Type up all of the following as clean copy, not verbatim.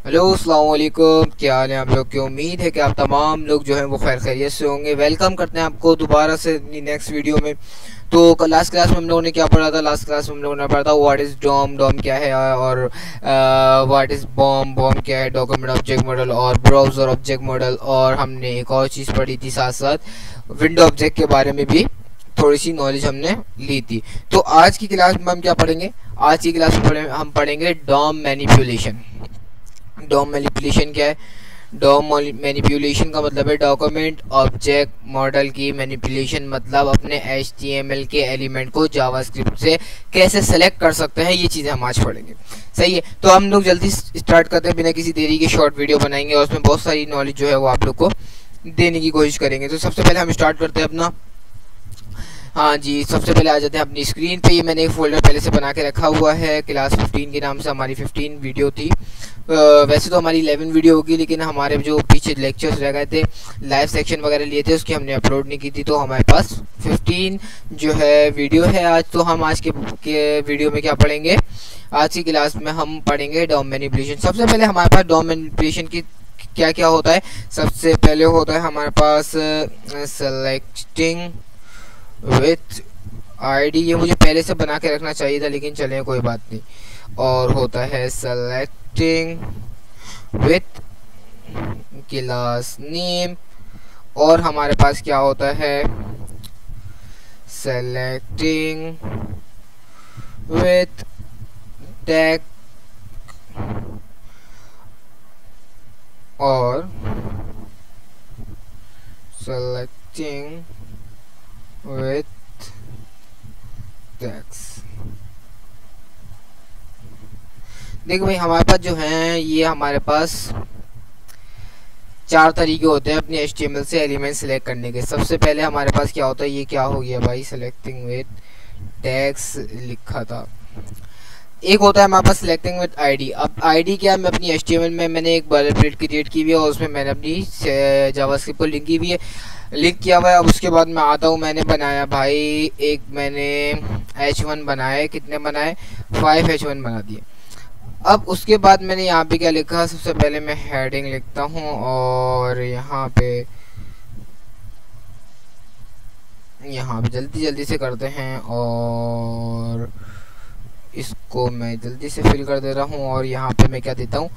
Hello अस्सलाम वालेकुम, क्या हाल है आप लोग की। उम्मीद है कि आप तमाम लोग जो हैं वो खैर खैरियत से होंगे। वेलकम करते हैं आपको दोबारा से नेक्स्ट वीडियो में। तो लास्ट क्लास में हम लोगों ने क्या पढ़ा था? लास्ट क्लास में हम लोगों ने पढ़ा था व्हाट इज़ डॉम, डॉम क्या है, और व्हाट इज़ बॉम, बॉम क्या है, डॉक्यूमेंट ऑब्जेक्ट मॉडल और ब्राउज़र ऑब्जेक्ट मॉडल। और हमने एक और चीज़ पढ़ी थी साथ साथ, विंडो ऑब्जेक्ट के बारे में भी थोड़ी सी नॉलेज हमने ली थी। तो आज की क्लास में हम क्या पढ़ेंगे? आज की क्लास में हम पढ़ेंगे डॉम मैनिपुलेशन। डॉम मैनिपुलेशन क्या है? डॉम मैनिपुलेशन का मतलब है डॉक्यूमेंट ऑब्जेक्ट मॉडल की मैनिपुलेशन, मतलब अपने HTML के एलिमेंट को जावास्क्रिप्ट से कैसे सेलेक्ट कर सकते हैं, ये चीज़ें हम आज पढ़ेंगे। सही है, तो हम लोग जल्दी स्टार्ट करते हैं, बिना किसी देरी के शॉर्ट वीडियो बनाएंगे और उसमें बहुत सारी नॉलेज जो है वो आप लोग को देने की कोशिश करेंगे। तो सबसे पहले हम स्टार्ट करते हैं अपना, हाँ जी, सबसे पहले आ जाते हैं अपनी स्क्रीन पे। ये मैंने एक फोल्डर पहले से बना के रखा हुआ है, क्लास 15 के नाम से हमारी 15 वीडियो थी। वैसे तो हमारी 11 वीडियो होगी, लेकिन हमारे जो पीछे लेक्चर्स रह गए थे, लाइव सेक्शन वगैरह लिए थे, उसकी हमने अपलोड नहीं की थी, तो हमारे पास 15 जो है वीडियो है आज। तो हम आज के वीडियो में क्या पढ़ेंगे? आज की क्लास में हम पढ़ेंगे डॉम मैनिपुलेशन। सबसे पहले हमारे पास डॉम मैनिपुलेशन की क्या क्या होता है। सबसे पहले होता है हमारे पास सेलेक्टिंग विथ आईडी। ये मुझे पहले से बना के रखना चाहिए था, लेकिन चलें कोई बात नहीं। और होता है सेलेक्टिंग विथ क्लास नेम। और हमारे पास क्या होता है? सेलेक्टिंग विथ टैग और सेलेक्टिंग विथ टैग्स। देखो भाई, हमारे पास जो है ये हमारे पास 4 तरीके होते हैं अपने HTML से एलिमेंट सेलेक्ट करने के। सबसे पहले हमारे पास क्या होता है, ये क्या हो गया भाई, सेलेक्टिंग विथ टैग्स लिखा था। एक होता है हमारे पास सिलेक्टिंग विथ आईडी। अब आईडी क्या है? मैं अपनी HTML में मैंने एक बॉयलरप्लेट क्रिएट की हुई है और उसमें मैंने अपनी जावास्क्रिप्ट को लिंक की हुई है, लिंक किया हुआ है। अब उसके बाद मैं आता हूँ, मैंने बनाया भाई एक, मैंने H1 बनाए। कितने बनाए? 5 H1 बना दिए। अब उसके बाद मैंने यहाँ पे क्या लिखा? सबसे पहले मैं हेडिंग लिखता हूँ और यहाँ पे जल्दी जल्दी से करते हैं और इसको मैं जल्दी से फिल कर दे रहा हूँ। और यहाँ पे मैं क्या देता हूँ,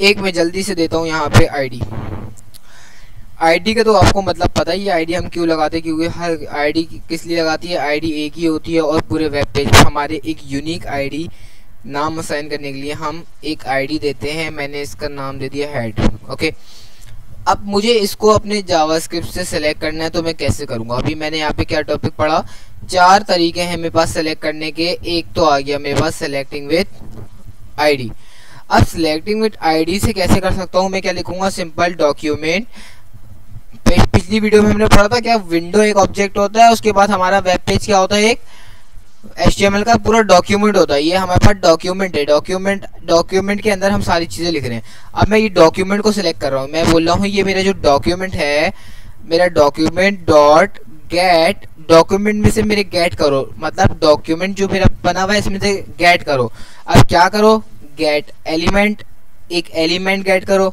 एक मैं जल्दी से देता हूँ यहाँ पे आईडी। आईडी का तो आपको मतलब पता ही है, आईडी हम क्यों लगाते हैं, क्योंकि हर आईडी किस लिए लगाती है? आईडी एक ही होती है और पूरे वेब पेज पर हमारे एक यूनिक आईडी नाम असाइन करने के लिए हम एक आईडी देते हैं। मैंने इसका नाम दे दिया हेड। ओके, अब मुझे इसको अपने जावास्क्रिप्ट से सेलेक्ट करना है, तो मैं कैसे करूँगा? अभी मैंने यहाँ पे क्या टॉपिक पढ़ा? 4 तरीके हैं मेरे पास सेलेक्ट करने के। एक तो आ गया मेरे पास सेलेक्टिंग विथ आईडी। अब सेलेक्टिंग विथ आईडी से कैसे कर सकता हूँ? मैं क्या लिखूंगा? Simple document. पिछली वीडियो में हमने पढ़ा था क्या, विंडो एक ऑब्जेक्ट होता है, उसके बाद हमारा वेब पेज क्या होता है? एक HTML का पूरा डॉक्यूमेंट होता है। ये हमारे पास डॉक्यूमेंट है। डॉक्यूमेंट के अंदर हम सारी चीज़ें लिख रहे हैं। अब मैं ये डॉक्यूमेंट को सिलेक्ट कर रहा हूँ। मैं बोल रहा हूँ ये मेरा जो डॉक्यूमेंट है, मेरा डॉक्यूमेंट डॉट गेट, डॉक्यूमेंट में से मेरे गेट करो, मतलब डॉक्यूमेंट जो मेरा बना हुआ है इसमें से गेट करो। अब क्या करो? गेट एलिमेंट, एक एलिमेंट गेट करो।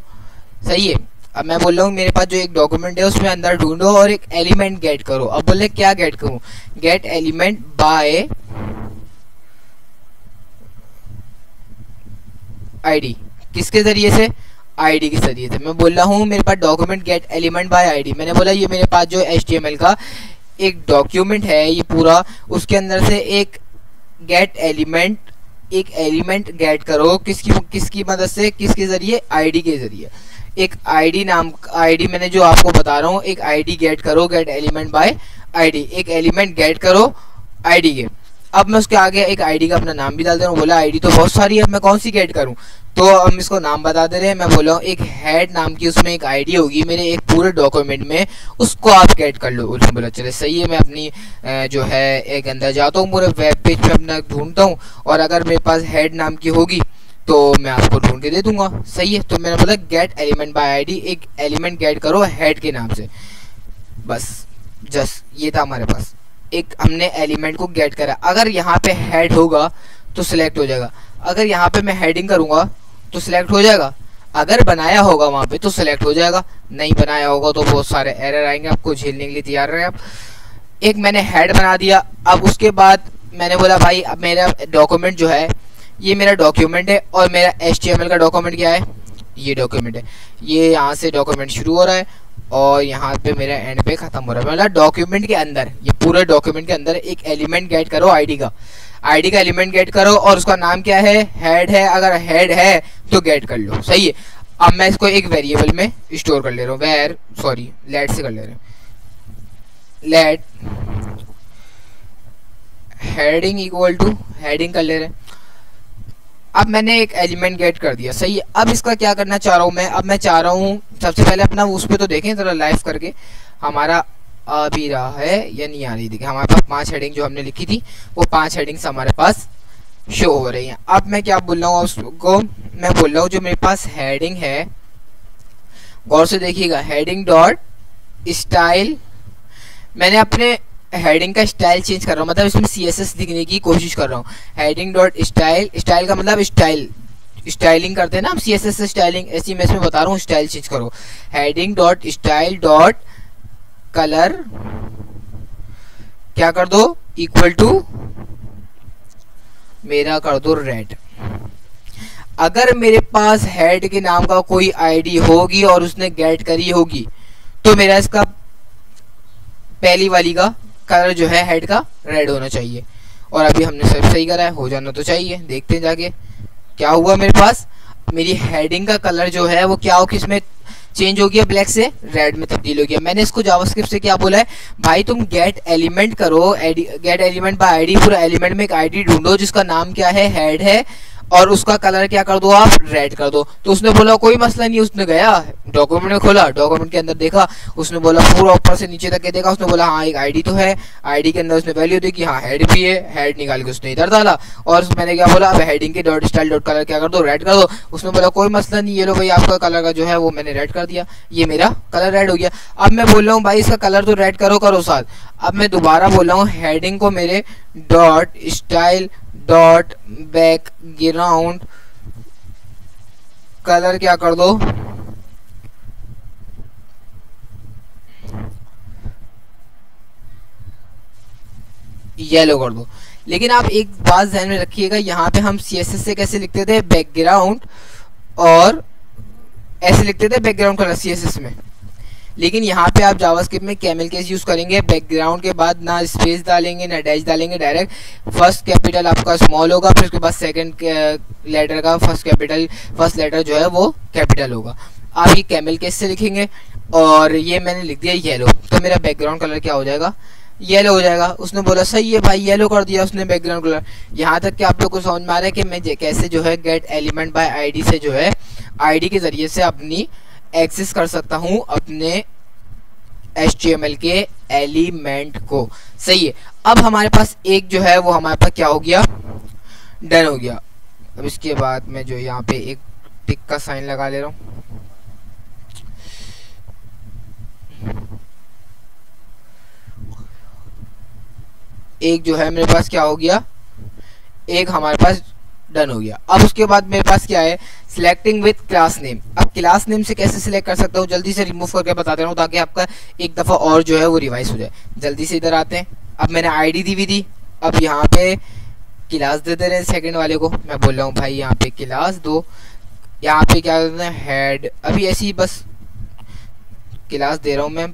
सही है। अब मैं बोल रहा हूँ मेरे पास जो एक डॉक्यूमेंट है उसमें अंदर ढूंढो और एक एलिमेंट गेट करो। अब बोले क्या गेट करूँ? Gate element by ID. किसके जरिए से? आईडी के जरिए से। मैं बोल रहा हूँ मेरे पास document get element by ID. मैंने बोला ये मेरे पास जो HTML का एक डॉक्यूमेंट है ये पूरा, उसके अंदर से एक गेट एलिमेंट, एक एलिमेंट गेट करो। किसकी मदद से? किसके जरिए? आईडी के जरिए। एक आईडी नाम, आईडी मैंने जो आपको बता रहा हूँ, एक आईडी गेट करो, गेट एलिमेंट बाय आईडी। एक एलिमेंट गेट करो आईडी के। अब मैं उसके आगे एक आईडी का अपना नाम भी डाल दे रहा हूँ। बोला आईडी तो बहुत सारी है, अब मैं कौन सी गेट करूँ? तो हम इसको नाम बता दे रहे हैं। मैं बोला हूँ एक हेड नाम की उसमें एक आईडी होगी मेरे एक पूरे डॉक्यूमेंट में, उसको आप गेट कर लो। उसने बोला चले सही है। मैं अपनी जो है एक अंदर जाता हूँ, पूरे वेब पेज पे अपना ढूंढता हूँ, और अगर मेरे पास हेड नाम की होगी तो मैं आपको ढूंढ के दे दूंगा। सही है। तो मैंने बोला गेट एलिमेंट बाय आईडी, एक एलिमेंट गेट करो हेड के नाम से। बस जस्ट ये था हमारे पास, एक हमने एलिमेंट को गेट करा। अगर यहाँ पे हेड होगा तो सिलेक्ट हो जाएगा, अगर यहाँ पे मैं हेडिंग करूँगा तो सिलेक्ट हो जाएगा। अगर बनाया होगा वहाँ पे तो सिलेक्ट हो जाएगा, नहीं बनाया होगा तो बहुत सारे एरर आएंगे, आपको झेलने के लिए तैयार रहे आप। एक मैंने हेड बना दिया। अब उसके बाद मैंने बोला भाई अब मेरा डॉक्यूमेंट जो है ये मेरा डॉक्यूमेंट है और मेरा HTML का डॉक्यूमेंट क्या है, ये डॉक्यूमेंट है। ये यहाँ से डॉक्यूमेंट शुरू हो रहा है और यहाँ पे मेरा एंड पे खत्म हो रहा है। मतलब डॉक्यूमेंट के अंदर, ये पूरे डॉक्यूमेंट के अंदर एक एलिमेंट गेट करो आईडी का एलिमेंट गेट करो और उसका नाम क्या है, हेड है। अगर हेड है तो गेट कर लो, सही है। अब मैं इसको एक वेरिएबल में स्टोर कर ले रहा हूँ, लेट से कर ले रहे हैं, let heading equal to heading कर ले रहे हैं। अब मैंने एक एलिमेंट गेट कर दिया, सही है। अब इसका क्या करना चाह रहा हूँ मैं, अब मैं चाह रहा हूँ सबसे पहले अपना उस पर तो देखें जरा लाइव करके हमारा आ भी रहा है या नहीं आ रही। देखिए हमारे पास 5 हेडिंग जो हमने लिखी थी वो 5 हेडिंग्स हमारे पास शो हो रही हैं। अब मैं क्या बोल रहा हूँ उसको, मैं बोल रहा हूँ जो मेरे पास हेडिंग है, गौर से देखिएगा, हेडिंग डॉट स्टाइल। मैंने अपने हेडिंग का स्टाइल चेंज कर रहा हूँ, मतलब इसमें CSS दिखने की कोशिश कर रहा हूँ। हेडिंग डॉट स्टाइल, स्टाइल का मतलब स्टाइलिंग करते हैं ना हम CSS से स्टाइलिंग, ऐसी मैं इसमें बता रहा हूँ स्टाइल चेंज करो। Heading dot style dot colour क्या कर दो, इक्वल टू मेरा कर दो रेड। अगर मेरे पास हेड के नाम का कोई आईडी होगी और उसने गेट करी होगी तो मेरा इसका पहली वाली का कलर जो है हेड का रेड होना चाहिए। और अभी हमने सब सही करा है, हो जाना तो चाहिए। देखते हैं जाके क्या हुआ मेरे पास। मेरी हेडिंग का कलर जो है वो क्या हो, किसमें चेंज हो गया, ब्लैक से रेड में तब्दील हो गया। मैंने इसको जावास्क्रिप्ट से क्या बोला है, भाई तुम गेट एलिमेंट करो, गेट एलिमेंट बाय आईडी, पूरा एलिमेंट में एक आईडी ढूंढो जिसका नाम क्या है, हेड है, और उसका कलर क्या कर दो आप, रेड कर दो। तो उसने बोला कोई मसला नहीं। उसने गया डॉक्यूमेंट में खोला, डॉक्यूमेंट के अंदर देखा, उसने बोला पूरा ऊपर से नीचे तक के देखा, उसने बोला हाँ एक आईडी तो है, आईडी के अंदर उसने वैल्यू देखी, हाँ हेड भी है, हेड निकाल के उसने इधर डाला। और मैंने क्या बोला, अब हेडिंग के डॉट स्टाइल डॉट कलर क्या कर दो, रेड कर दो। उसने बोला कोई मसला नहीं, ये लो भाई आपका कलर का जो है वो मैंने रेड कर दिया, ये मेरा कलर रेड हो गया। अब मैं बोल रहा हूँ भाई इसका कलर तो रेड करो साथ। अब मैं दोबारा बोल रहा हूँ हेडिंग को मेरे dot style dot background colour क्या कर दो, येलो कर दो। लेकिन आप एक बात ध्यान में रखिएगा, यहाँ पे हम CSS से कैसे लिखते थे, बैकग्राउंड, और ऐसे लिखते थे बैकग्राउंड कलर CSS में। लेकिन यहाँ पे आप जावास्क्रिप्ट में कैमल केस यूज करेंगे, बैकग्राउंड के बाद ना स्पेस डालेंगे ना डैश डालेंगे, डायरेक्ट फर्स्ट कैपिटल आपका स्मॉल होगा, फिर उसके बाद सेकंड लेटर का फर्स्ट लेटर जो है वो कैपिटल होगा। आप ये कैमल केस से लिखेंगे और ये मैंने लिख दिया येलो, तो मेरा बैकग्राउंड कलर क्या हो जाएगा, येलो हो जाएगा। उसने बोला सही है भाई, येलो कर दिया उसने बैकग्राउंड कलर। यहाँ तक कि आप लोग को समझ में आ रहा है कि मैं कैसे जो है गेट एलिमेंट बाय आईडी से जो है आईडी के जरिए से अपनी एक्सेस कर सकता हूं अपने HTML के एलिमेंट को, सही है। अब हमारे पास एक जो है वो हमारे पास क्या हो गया, डन हो गया। अब इसके बाद मैं जो यहाँ पे एक टिक का साइन लगा ले रहा हूँ, एक जो है मेरे पास क्या हो गया, एक हमारे पास डन हो गया। अब उसके बाद मेरे पास क्या है, सिलेक्टिंग विद क्लास नेम। अब क्लास नेम से कैसे सिलेक्ट कर सकता हूँ, जल्दी से रिमूव करके बता दे रहा हूँ ताकि आपका एक दफ़ा और जो है वो रिवाइज हो जाए। जल्दी से इधर आते हैं। अब मैंने आईडी दी हुई थी, अब यहाँ पे क्लास दे दे रहे हैं सेकंड वाले को। मैं बोल रहा हूँ भाई यहाँ पे क्लास दो, यहाँ पे क्या करना है, हेड। अभी ऐसी ही बस क्लास दे रहा हूँ मैं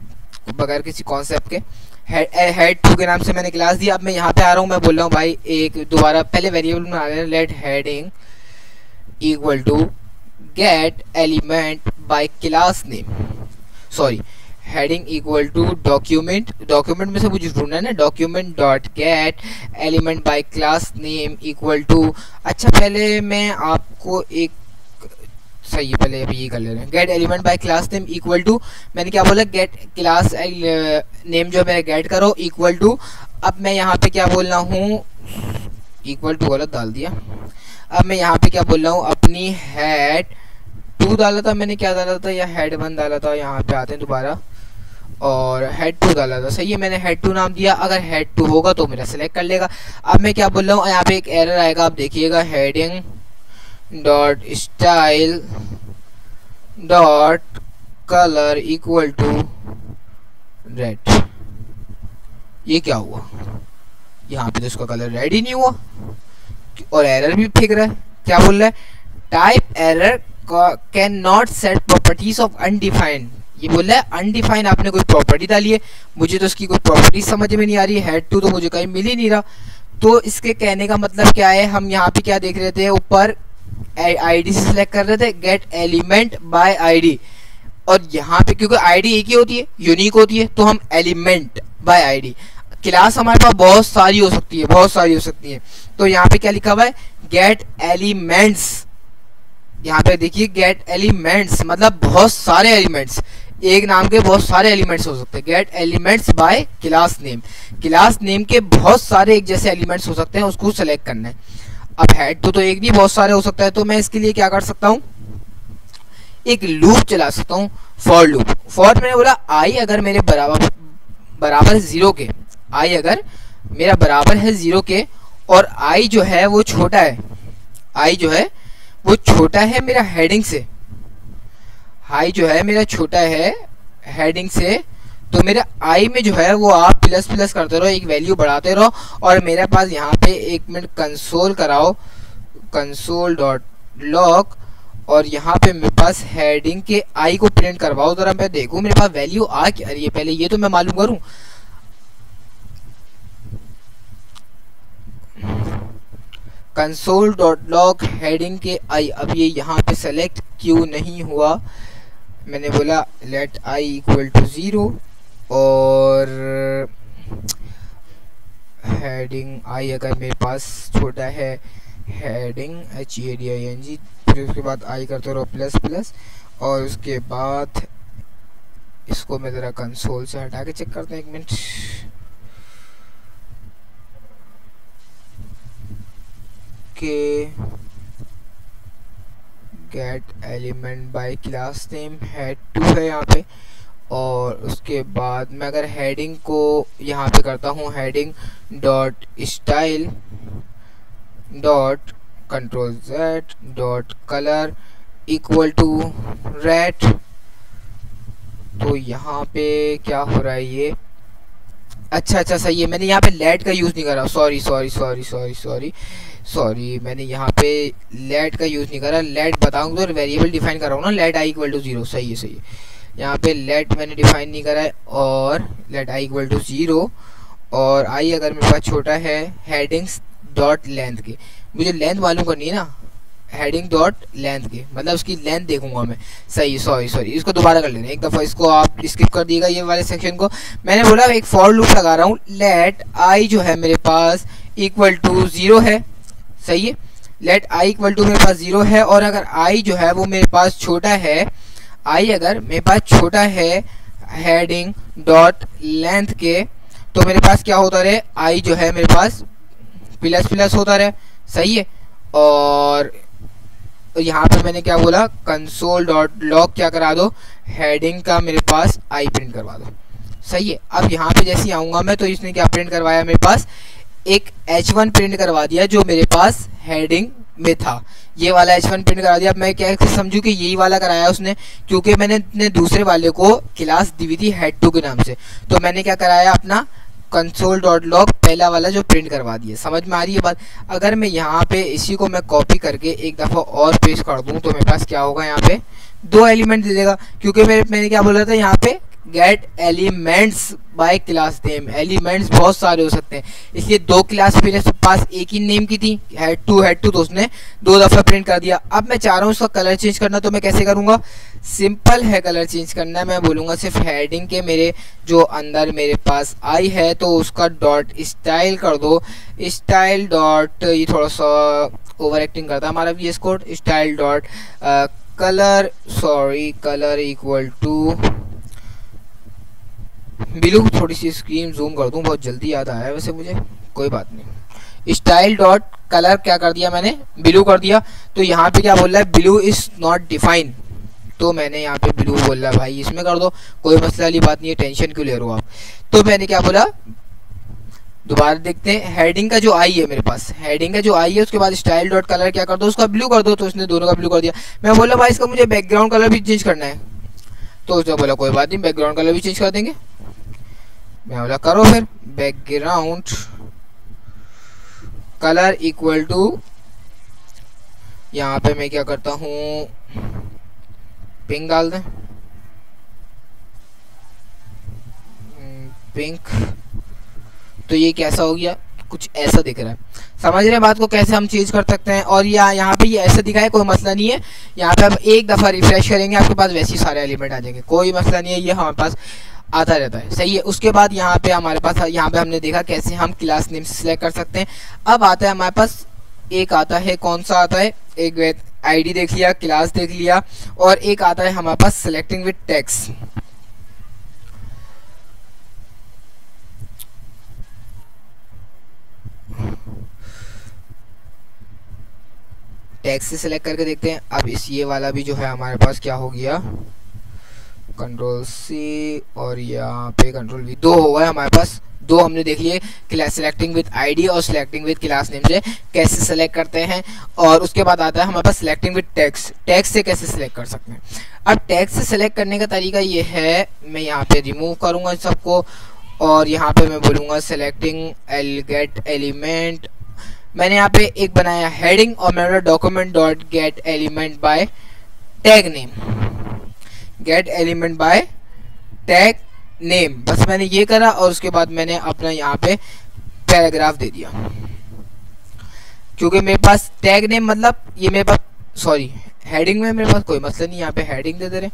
बगैर किसी कॉन्सेप्ट के। हेड 2 के नाम से मैंने क्लास दिया। अब मैं यहाँ पे आ रहा हूँ, मैं बोल रहा हूँ भाई एक दोबारा पहले वेरिएबल में आ रहे हैं, let heading equal to get element by class name, sorry heading equal to document, document में से मुझे ढूंढना है ना, document dot get element by class name equal to, अच्छा पहले मैं आपको एक सही है, पहले अभी ये कर ले रहे हैं, get element by class name equal to, मैंने क्या बोला, गेट क्लास नेम जो मेरा गेट करो इक्वल टू। अब मैं यहाँ पे क्या बोल रहा हूँ, इक्वल टू गलत डाल दिया। अब मैं यहाँ पे क्या बोल रहा हूँ, अपनी हेड 2 डाला था मैंने, क्या डाला था, या हेड 1 डाला था, यहाँ पे आते हैं दोबारा, और हेड 2 डाला था, सही है। मैंने हेड 2 नाम दिया, अगर हेड 2 होगा तो मेरा सिलेक्ट कर लेगा। अब मैं क्या बोल रहा हूँ, यहाँ पे एक एरर आएगा, आप देखिएगा, heading dot style dot colour equal to red. ये क्या हुआ, यहाँ पे तो इसका कलर रेड ही नहीं हुआ और एरर भी फेंक रहा है। क्या बोल रहा है, type error can not set properties of undefined. ये बोल रहा है अनडिफाइंड आपने कोई प्रॉपर्टी डाली है, मुझे तो इसकी कोई प्रॉपर्टी समझ में नहीं आ रही है, हेड टू तो मुझे कहीं मिल ही नहीं रहा। तो इसके कहने का मतलब क्या है, हम यहाँ पे क्या देख रहे थे, ऊपर आईडी से सिलेक्ट कर रहे थे गेट एलिमेंट बाय आईडी, और यहाँ पे क्योंकि आईडी एक ही होती है, यूनिक होती है, तो हम एलिमेंट बाय आईडी। क्लास हमारे पास बहुत सारी हो सकती है, बहुत सारी हो सकती है, तो यहाँ पे क्या लिखा हुआ है, गेट एलिमेंट्स। यहाँ पे देखिए गेट एलिमेंट्स मतलब बहुत सारे एलिमेंट्स, एक नाम के बहुत सारे एलिमेंट्स हो सकते हैं। Gate elements bye class name, class name के बहुत सारे एक जैसे एलिमेंट्स हो सकते हैं, उसको सेलेक्ट करना है। अब हेड तो एक नहीं, बहुत सारे हो सकता है, तो मैं इसके लिए क्या कर सकता हूँ, एक लूप चला सकता हूँ, फॉर लूप। फॉर मैंने बोला आई अगर मेरे बराबर है 0 के, आई अगर मेरा बराबर है 0 के और आई जो है वो छोटा है, आई जो है वो छोटा है मेरा हेडिंग से, आई जो है मेरा छोटा है हेडिंग से, तो मेरा आई में जो है वो आप प्लस प्लस करते रहो, एक वैल्यू बढ़ाते रहो, और मेरे पास यहाँ पे एक मिनट कंसोल कराओ, कंसोल डॉट लॉग, और यहाँ पे मेरे पास हेडिंग के आई को प्रिंट करवाओ, जरा मैं देखूँ मेरे पास वैल्यू आ क्या रही है, पहले ये तो मैं मालूम करूँ। कंसोल डॉट लॉग हेडिंग के आई, अब ये यहाँ पे सेलेक्ट क्यों नहीं हुआ, मैंने बोला लेट आई इक्वल टू 0 और हेडिंग आई अगर मेरे पास छोटा है, हेडिंग HEADING, फिर उसके बाद आई करते रहो प्लस प्लस, और उसके बाद इसको मैं ज़रा कंसोल से हटा के चेक करते हैं, एक मिनट। के get element by class name head two है यहाँ पे, और उसके बाद मैं अगर हेडिंग को यहाँ पे करता हूँ heading dot style dot control Z dot colour equal to red, तो यहाँ पे क्या हो रहा है ये, अच्छा सही है, मैंने यहाँ पे लेट का यूज़ नहीं करा, सॉरी मैंने यहाँ पे लेट का यूज़ नहीं करा। लेट बताऊँ तो वेरिएबल डिफाइन कर रहा हूँ ना, लेट आई इक्वल टू 0, सही है। यहाँ पे लेट मैंने डिफाइन नहीं करा है, और लेट आई इक्वल टू 0, और आई अगर मेरे पास छोटा है हेडिंग्स डॉट लेंथ के, मुझे लेंथ मालूम करनी है ना, हेडिंग डॉट लेंथ के, मतलब उसकी लेंथ देखूंगा मैं, सही, सॉरी इसको दोबारा कर लेना, एक दफ़ा इसको आप स्किप कर दिएगा ये वाले सेक्शन को। मैंने बोला एक फॉर लूप लगा रहा हूँ, लेट आई जो है मेरे पास इक्वल टू 0 है, सही है, लेट आई इक्वल टू मेरे पास 0 है, और अगर आई जो है वो मेरे पास छोटा है, आई अगर मेरे पास छोटा है हेडिंग डॉट लेंथ के, तो मेरे पास क्या होता रहे, आई जो है मेरे पास प्लस प्लस होता रहे, सही है। और यहाँ पे मैंने क्या बोला, कंसोल डॉट लॉग क्या करा दो, हेडिंग का मेरे पास आई प्रिंट करवा दो, सही है। अब यहाँ पे जैसे आऊँगा मैं, तो इसने क्या प्रिंट करवाया, मेरे पास एक H1 प्रिंट करवा दिया जो मेरे पास हेडिंग में था, ये वाला H1 प्रिंट करा दिया। अब मैं क्या समझूँ कि यही वाला कराया उसने, क्योंकि मैंने दूसरे वाले को क्लास दी हुई थी हेड टू के नाम से, तो मैंने क्या कराया, अपना कंसोल डॉट लॉग पहला वाला जो प्रिंट करवा दिया। समझ में आ रही है बात। अगर मैं यहाँ पे इसी को मैं कॉपी करके एक दफ़ा और पेस्ट कर दूँ, तो मेरे पास क्या होगा, यहाँ पे 2 एलिमेंट दे देगा, क्योंकि मैंने क्या बोला था यहाँ पे gate elements bye class name, elements बहुत सारे हो सकते हैं, इसलिए 2 क्लास मेरे पास एक ही नेम की थी, हेड टू, तो उसने 2 दफ़ा प्रिंट कर दिया। अब मैं चाह रहा हूँ उसका कलर चेंज करना, तो मैं कैसे करूँगा, सिंपल है कलर चेंज करना है। मैं बोलूँगा सिर्फ हेडिंग के मेरे जो अंदर मेरे पास आई है, तो उसका डॉट स्टाइल कर दो, स्टाइल डॉट, ये थोड़ा सा ओवर एक्टिंग करता है हमारा VS code, style dot colour equal to blue, थोड़ी सी स्क्रीन जूम कर दूं, बहुत जल्दी याद आया वैसे मुझे, कोई बात नहीं। स्टाइल डॉट कलर क्या कर दिया मैंने, ब्लू कर दिया। तो यहाँ पे क्या बोल रहा है, ब्लू इज नॉट डिफाइन, तो मैंने यहाँ पे ब्लू बोल रहा है, भाई इसमें कर दो, कोई मसला वाली बात नहीं है, टेंशन क्यों ले रहे हो आप। तो मैंने क्या बोला, दोबारा देखते हैं, हेडिंग का जो आई है मेरे पास, हेडिंग का जो आई है, उसके बाद स्टाइल डॉट कलर क्या कर दो, उसका ब्लू कर दो। तो उसने दोनों का ब्लू कर दिया। मैं बोला भाई इसका मुझे बैकग्राउंड कलर भी चेंज करना है, तो उसने बोला कोई बात नहीं, बैकग्राउंड कलर भी चेंज कर देंगे। मैं बोला करो फिर, बैकग्राउंड कलर इक्वल टू, यहाँ पे मैं क्या करता हूँ, पिंक डाल दें, पिंक। तो ये कैसा हो गया, कुछ ऐसा दिख रहा है। समझ रहे हैं बात को, कैसे हम चेंज कर सकते हैं। और यहाँ पे ये ऐसा दिखा है, कोई मसला नहीं है। यहाँ पे हम एक दफ़ा रिफ्रेश करेंगे, आपके पास वैसे ही सारे एलिमेंट आ जाएंगे, कोई मसला नहीं है, ये हमारे पास आता रहता है। सही है। उसके बाद यहाँ पे हमारे पास, यहाँ पे हमने देखा कैसे हम क्लास नेम सेलेक्ट कर सकते हैं। अब आता है हमारे पास, एक आता है, कौन सा आता है, एक आईडी देख लिया, क्लास देख लिया, और एक आता है हमारे पास सेलेक्टिंग विद टेक्स्ट। टेक्स्ट से सेलेक्ट करके देखते हैं। अब इस ये वाला भी जो है हमारे पास क्या हो गया, कंट्रोल सी और यहाँ पे कंट्रोल वी, दो हो गए हमारे पास, दो हमने देख लिए। क्लास सेलेक्टिंग विद आईडी और सेलेक्टिंग विद क्लास नेम से कैसे सेलेक्ट करते हैं। और उसके बाद आता है हमारे पास सेलेक्टिंग विद टेक्स्ट, टेक्स्ट से कैसे सेलेक्ट कर सकते हैं। अब टेक्स्ट से सेलेक्ट करने का तरीका ये है, मैं यहाँ पे रिमूव करूँगा सबको, और यहाँ पे मैं बोलूँगा सेलेक्टिंग गेट एलिमेंट। मैंने यहाँ पे एक बनाया हेडिंग, और मैंने document dot get element bye tag name, gate element bye tag name, बस मैंने ये करा। और उसके बाद मैंने अपना यहाँ पे पैराग्राफ दे दिया, क्योंकि मेरे पास टैग नेम मतलब ये मेरे पास, सॉरी हेडिंग में मेरे पास कोई मसला नहीं, यहाँ पे हेडिंग दे रहे,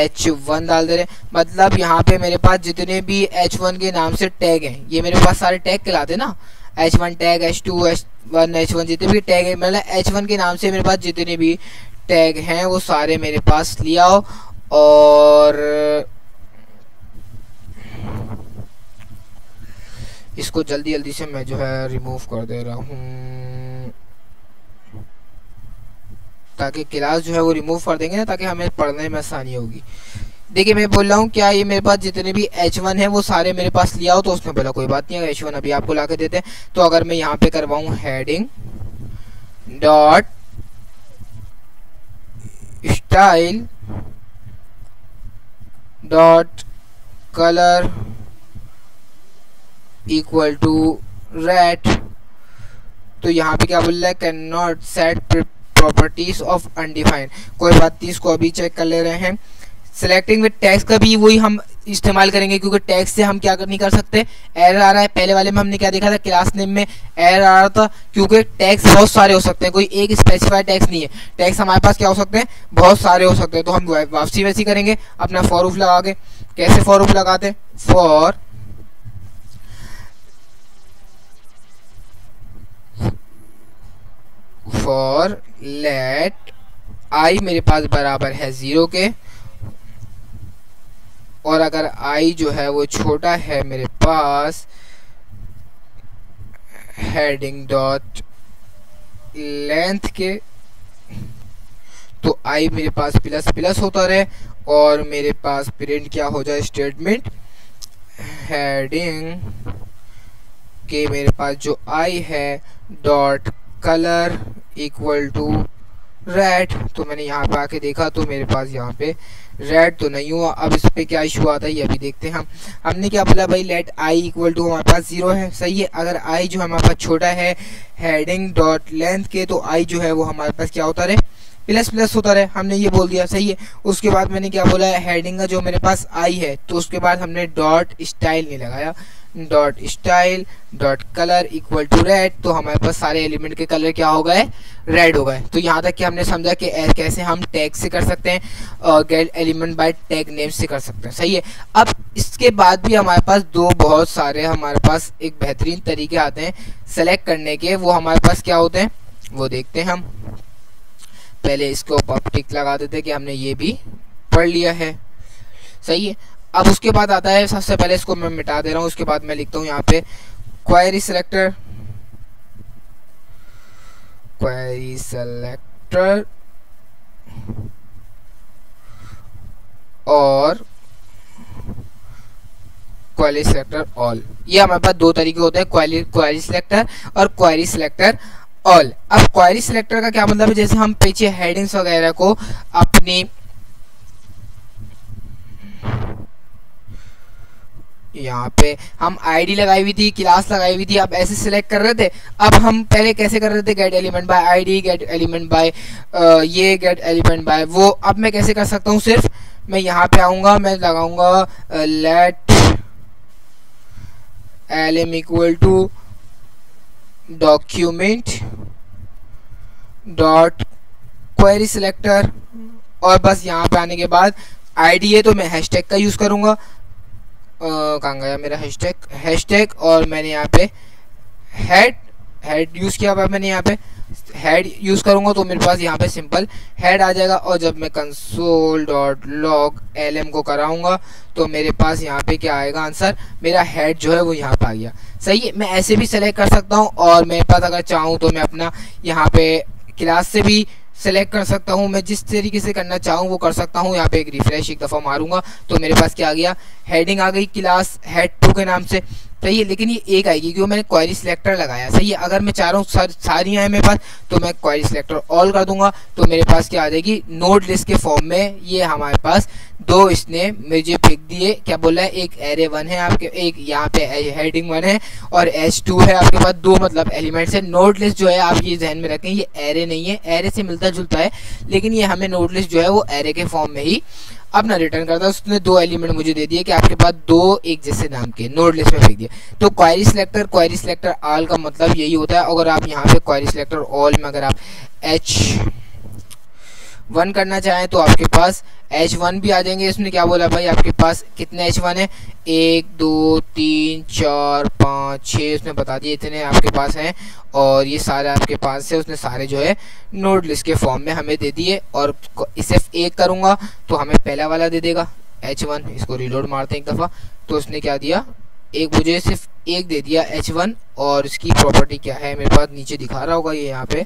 H1 डाल दे रहे, मतलब यहाँ पे मेरे पास जितने भी H1 के नाम से टैग हैं, ये मेरे पास सारे टैग कहलाते ना, H1 tag, H2, H1, H1 जितने भी टैग है, मतलब H1 के नाम से मेरे पास जितने भी टैग हैं वो सारे मेरे पास ले आओ। और इसको जल्दी जल्दी से मैं जो है रिमूव कर दे रहा हूँ, ताकि क्लास जो है वो रिमूव कर देंगे ना, ताकि हमें पढ़ने में आसानी होगी। देखिए मैं बोल रहा हूँ क्या, ये मेरे पास जितने भी H1 है वो सारे मेरे पास ले आओ। तो उसने बोला कोई बात नहीं है, H1 अभी आपको ला के देते हैं। तो अगर मैं यहाँ पे करवाऊँ heading dot style dot colour equal to red, तो यहाँ पे क्या बोल रहा है, can not set properties of undefined. कोई बात नहीं, इसको अभी चेक कर ले रहे हैं। सेलेक्टिंग विद टेक्स्ट का भी वही हम इस्तेमाल करेंगे, क्योंकि टेक्स्ट से हम क्या नहीं कर सकते, एरर आ रहा है। पहले वाले में हमने क्या देखा था, क्लास नेम में एरर आ रहा था, क्योंकि टैग्स बहुत सारे हो सकते हैं, कोई एक स्पेसिफाइड टैग्स नहीं है। टैग्स हमारे पास क्या हो सकते हैं, बहुत सारे हो सकते हैं। तो हम वापसी वैसी करेंगे अपना फॉर लूप लगा के। कैसे फॉर लूप लगाते, फॉर लेट आई मेरे पास बराबर है 0 के, और अगर आई जो है वो छोटा है मेरे पास हेडिंग डॉट लेंथ के, तो आई मेरे पास प्लस प्लस होता रहे, और मेरे पास प्रिंट क्या हो जाए, स्टेटमेंट हेडिंग के मेरे पास जो आई है dot colour equal to red. तो मैंने यहाँ पे आके देखा तो मेरे पास यहाँ पे रेड तो नहीं हुआ। अब इस पे क्या इशू आता है ये अभी देखते हैं। हमने क्या बोला भाई, लेट आई इक्वल टू हमारे पास 0 है, सही है। अगर आई जो हमारे पास छोटा है हेडिंग डॉट लेंथ के, तो आई जो है वो हमारे पास क्या होता रहे, प्लस प्लस होता रहे, हमने ये बोल दिया, सही है। उसके बाद मैंने क्या बोला है, हेडिंग का जो मेरे पास आई है, तो उसके बाद हमने डॉट स्टाइल नहीं लगाया, dot style dot colour equal to red, तो हमारे पास सारे एलिमेंट के कलर क्या हो गए, रेड हो गए। तो यहाँ तक कि हमने समझा कि कैसे हम टैग से कर सकते हैं और gate element bye tag name से कर सकते हैं, सही है। अब इसके बाद भी हमारे पास बहुत सारे हमारे पास एक बेहतरीन तरीके आते हैं सेलेक्ट करने के। वो हमारे पास क्या होते हैं वो देखते हैं हम। पहले इसको पॉप टिक लगा देते हैं कि हमने ये भी पढ़ लिया है, सही है। अब उसके बाद आता है, सबसे पहले इसको मैं मिटा दे रहा हूँ, उसके बाद मैं लिखता हूँ यहाँ पे क्वेरी सेलेक्टर, क्वेरी सेलेक्टर और क्वेरी सिलेक्टर ऑल। ये हमारे पास दो तरीके होते हैं, क्वेरी सिलेक्टर और क्वेरी सिलेक्टर ऑल। अब क्वेरी सिलेक्टर का क्या मतलब है, जैसे हम पीछे हेडिंग्स वगैरह को अपनी यहाँ पे हम आईडी लगाई हुई थी, क्लास लगाई हुई थी, अब ऐसे सिलेक्ट कर रहे थे। अब हम पहले कैसे कर रहे थे, gate element by ID, gate element bye ये, गेट एलिमेंट बाय वो। अब मैं कैसे कर सकता हूँ, सिर्फ मैं यहाँ पे आऊँगा, मैं लगाऊंगा let lm equal to document dot query selector, और बस यहाँ पे आने के बाद आईडी है तो मैं हैशटैग का यूज़ करूँगा। कहाँ गया मेरा हैशटैग, और मैंने यहाँ पे हेड यूज़ किया हुआ, मैंने यहाँ पे हेड यूज़ करूँगा तो मेरे पास यहाँ पे सिंपल हेड आ जाएगा। और जब मैं कंसोल डॉट लॉग lm को कराऊंगा तो मेरे पास यहाँ पे क्या आएगा आंसर, मेरा हेड जो है वो यहाँ पे आ गया। सही है, मैं ऐसे भी सेलेक्ट कर सकता हूँ, और मेरे पास अगर चाहूँ तो मैं अपना यहाँ पे क्लास से भी सेलेक्ट कर सकता हूँ। मैं जिस तरीके से करना चाहूँ वो कर सकता हूँ। यहाँ पे एक रिफ्रेश एक दफ़ा मारूंगा तो मेरे पास क्या आ गया, हेडिंग आ गई क्लास हेड 2 के नाम से। सही है, लेकिन ये एक आएगी क्योंकि मैंने क्वेरी सिलेक्टर लगाया। सही है, अगर मैं चाह रहा हूँ सारी आए मेरे पास तो मैं क्वेरी सिलेक्टर ऑल कर दूंगा तो मेरे पास क्या आ जाएगी, नोड लिस्ट के फॉर्म में। ये हमारे पास दो इसने मुझे फेंक दिए, क्या बोला है, एक एरे 1 है आपके, एक यहाँ पे हेडिंग 1 है और h2 है आपके पास, दो मतलब एलिमेंट्स है। नोड लिस्ट जो है आप ये ध्यान में रखें, ये एरे नहीं है, एरे से मिलता जुलता है, लेकिन ये हमें नोड लिस्ट जो है वो एरे के फॉर्म में ही अपना रिटर्न करता है। उसने दो एलिमेंट मुझे दे दिए कि आपके पास दो एक जैसे नाम के, नोड लिस्ट में फेंक दिया। तो क्वेरी सिलेक्टर ऑल का मतलब यही होता है। अगर आप यहाँ पे क्वेरी सिलेक्टर ऑल में अगर आप H1 करना चाहें तो आपके पास H1 भी आ जाएंगे। इसमें क्या बोला भाई, आपके पास कितने H1 है, 1 2 3 4 5 6, उसने बता दिए इतने आपके पास हैं, और ये सारे आपके पास है। उसने सारे जो है नोड लिस्ट के फॉर्म में हमें दे दिए, और इसे एक करूँगा तो हमें पहला वाला दे देगा H1। इसको रिलोड मारते हैं एक दफ़ा, तो उसने क्या दिया, एक मुझे सिर्फ एक दे दिया H1। और इसकी प्रॉपर्टी क्या है मेरे पास नीचे दिखा रहा होगा, ये यहाँ पे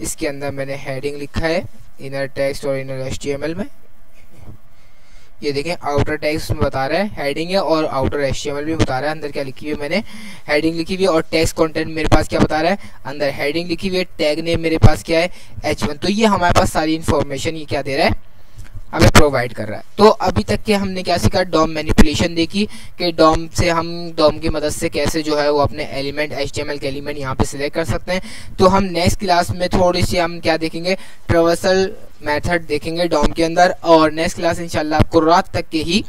इसके अंदर मैंने हेडिंग लिखा है इनर टेक्स्ट और इनर HTML में। ये देखें आउटर टेक्स्ट में बता रहा है हेडिंग है, और आउटर HTML भी बता रहा है अंदर क्या लिखी हुई है। मैंने हेडिंग लिखी हुई है और टेक्स्ट कंटेंट मेरे पास क्या बता रहा है, अंदर हेडिंग लिखी हुई है, टैग नेम मेरे पास क्या है H1। तो ये हमारे पास सारी इन्फॉर्मेशन ये क्या दे रहा है, हमें प्रोवाइड कर रहा है। तो अभी तक के हमने क्या सीखा, डॉम मैनिपुलेशन देखी कि डॉम से हम डॉम की मदद से कैसे जो है वो अपने एलिमेंट HTML के एलिमेंट यहाँ पे सिलेक्ट कर सकते हैं। तो हम नेक्स्ट क्लास में थोड़ी सी हम क्या देखेंगे, ट्रेवर्सल मेथड देखेंगे डॉम के अंदर, और नेक्स्ट क्लास इंशाल्लाह आपको रात तक के ही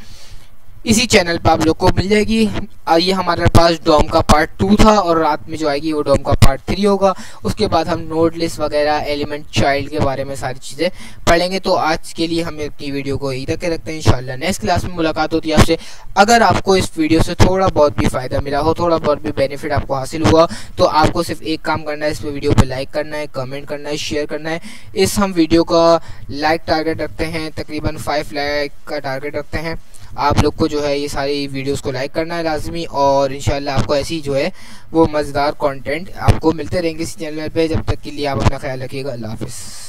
इसी चैनल पर आप लोग को मिल जाएगी। ये हमारे पास डॉम का पार्ट 2 था, और रात में जो आएगी वो डॉम का पार्ट 3 होगा। उसके बाद हम नोड लिस्ट वगैरह एलिमेंट चाइल्ड के बारे में सारी चीज़ें पढ़ेंगे। तो आज के लिए हम अपनी वीडियो को यहीं तक रखते हैं, इंशाल्लाह नेक्स्ट क्लास में मुलाकात होती है आपसे। अगर आपको इस वीडियो से थोड़ा बहुत भी फ़ायदा मिला हो, थोड़ा बहुत भी बेनिफिट आपको हासिल हुआ, तो आपको सिर्फ एक काम करना है, इस वीडियो पर लाइक करना है, कमेंट करना है, शेयर करना है। इस हम वीडियो का लाइक टारगेट रखते हैं, तकरीबन 5 लाइक का टारगेट रखते हैं। आप लोग को जो है ये सारी वीडियोस को लाइक करना है लाजमी, और इंशाल्लाह आपको ऐसी जो है वो मज़ेदार कंटेंट आपको मिलते रहेंगे इस चैनल पे। जब तक के लिए आप अपना ख्याल रखिएगा, अल्लाह हाफ़िज़।